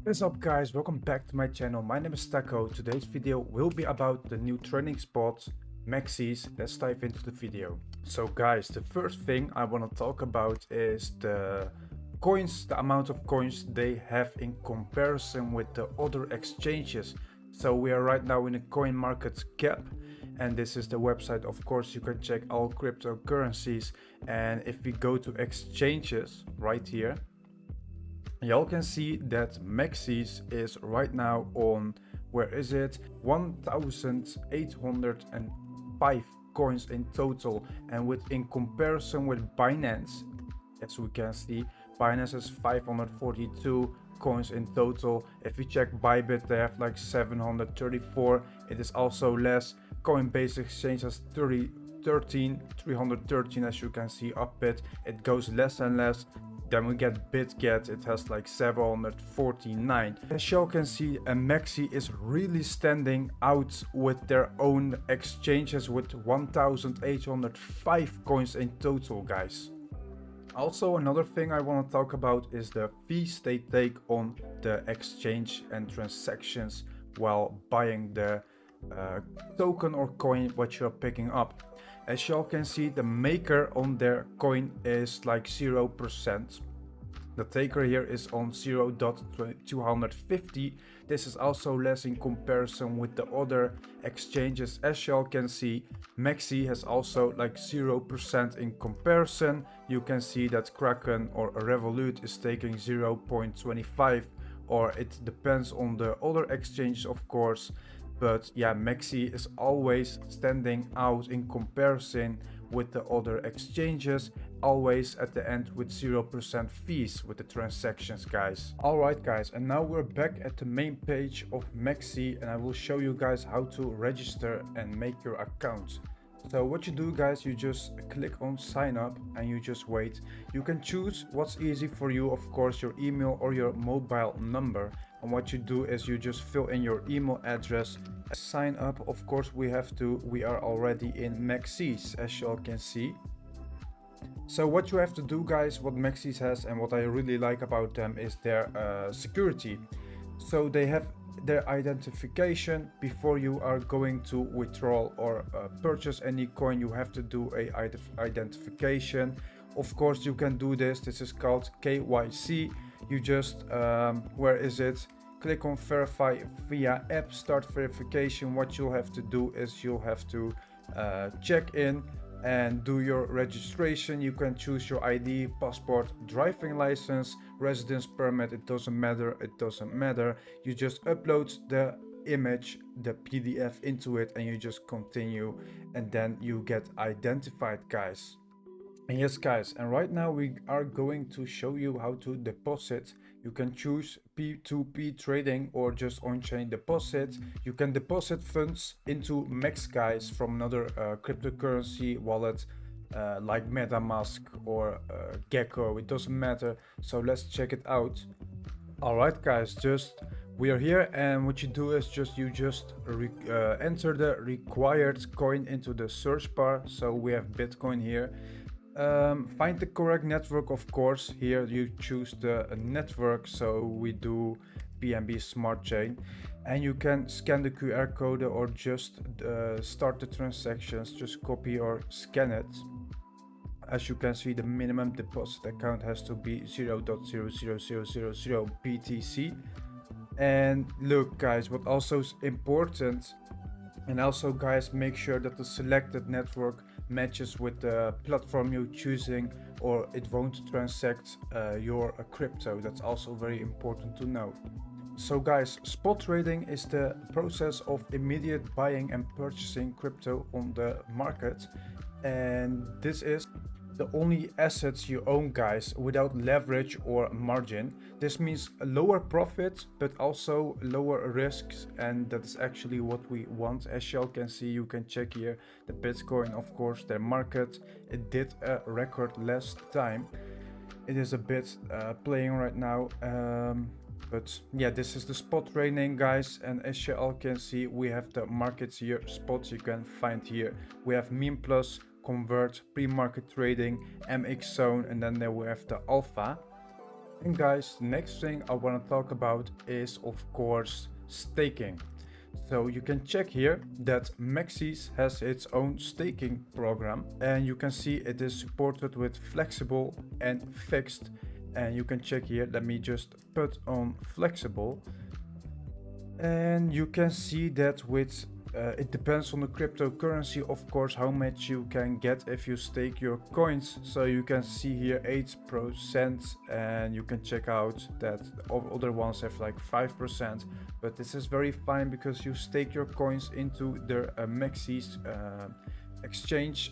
What's up guys, welcome back to my channel. My name is Taco. Today's video will be about the new trending spot, MEXCs. Let's dive into the video. So guys, the first thing I want to talk about is the coins, the amount of coins they have in comparison with the other exchanges. So we are right now in a coin market cap, and this is the website. Of course, you can check all cryptocurrencies, and if we go to exchanges right here, y'all can see that MEXCs is right now on, where is it, 1805 coins in total, and in comparison with Binance, as we can see, Binance has 542 coins in total. If we check Bybit, they have like 734. It is also less. Coinbase Exchange has 313, as you can see. Upbit, it goes less and less. Then we get BitGet, it has like 749. As you can see, MEXC is really standing out with their own exchanges with 1805 coins in total, guys. Also, another thing I want to talk about is the fees they take on the exchange and transactions while buying the token or coin what you're picking up. As y'all can see, the maker on their coin is like 0%. The taker here is on 0.250. This is also less in comparison with the other exchanges. As y'all can see, MEXC has also like 0% in comparison. You can see that Kraken or Revolut is taking 0.25, or it depends on the other exchange, of course. But yeah, MEXC is always standing out in comparison with the other exchanges, always at the end with 0% fees with the transactions, guys. Alright guys, and now we're back at the main page of MEXC, and I will show you guys how to register and make your account. So what you do, guys, you just click on sign up and you just wait. You can choose what's easy for you, of course, your email or your mobile number. And what you do is you just fill in your email address. Sign up, of course, we are already in MEXCs, as you all can see. So what you have to do, guys, what MEXCs has and what I really like about them is their security. So they have their identification. Before you are going to withdraw or purchase any coin, you have to do a identification. Of course, you can do this is called KYC. You just where is it, click on verify via app, start verification. What you'll have to do is you'll have to check in and do your registration. You can choose your ID, passport, driving license, residence permit. It doesn't matter. You just upload the image, the PDF into it, and you just continue, and then you get identified, guys. And yes, guys, and right now we are going to show you how to deposit. You can choose P2P trading or just on-chain deposit. You can deposit funds into MEXC, guys, from another cryptocurrency wallet like MetaMask or Gecko. It doesn't matter. So let's check it out. Alright, guys, we are here, and what you do is you enter the required coin into the search bar. So we have Bitcoin here. Find the correct network, of course. Here you choose the network, so we do BNB Smart Chain, and you can scan the QR code or just start the transactions. Just copy or scan it. As you can see, the minimum deposit account has to be 0.00000 BTC. And look, guys, what also is important, and also, guys, make sure that the selected network matches with the platform you're choosing, or it won't transact your crypto. That's also very important to know. So guys, spot trading is the process of immediate buying and purchasing crypto on the market, and this is the only assets you own, guys, without leverage or margin. This means a lower profit but also lower risks, and that's actually what we want. As you can see, you can check here the Bitcoin, of course, their market. It did a record last time. It is a bit playing right now, but yeah, this is the spot trading, guys. And as you all can see, we have the markets here, spots you can find here. We have meme plus, convert, pre-market trading, MX zone, and then there we have the alpha. And guys, next thing I want to talk about is of course staking. So you can check here that MEXC has its own staking program, and you can see it is supported with flexible and fixed. And you can check here, let me just put on flexible, and you can see that with it depends on the cryptocurrency, of course, how much you can get if you stake your coins. So you can see here 8%, and you can check out that other ones have like 5%. But this is very fine because you stake your coins into the MEXC exchange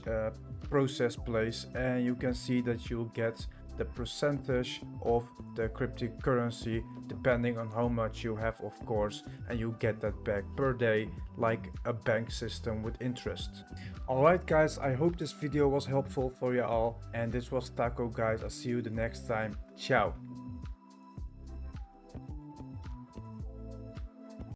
process place, and you can see that you'll get the percentage of the cryptocurrency depending on how much you have, of course, and you get that back per day like a bank system with interest. Alright guys, I hope this video was helpful for you all, and this was Taco guys. I'll see you the next time. Ciao.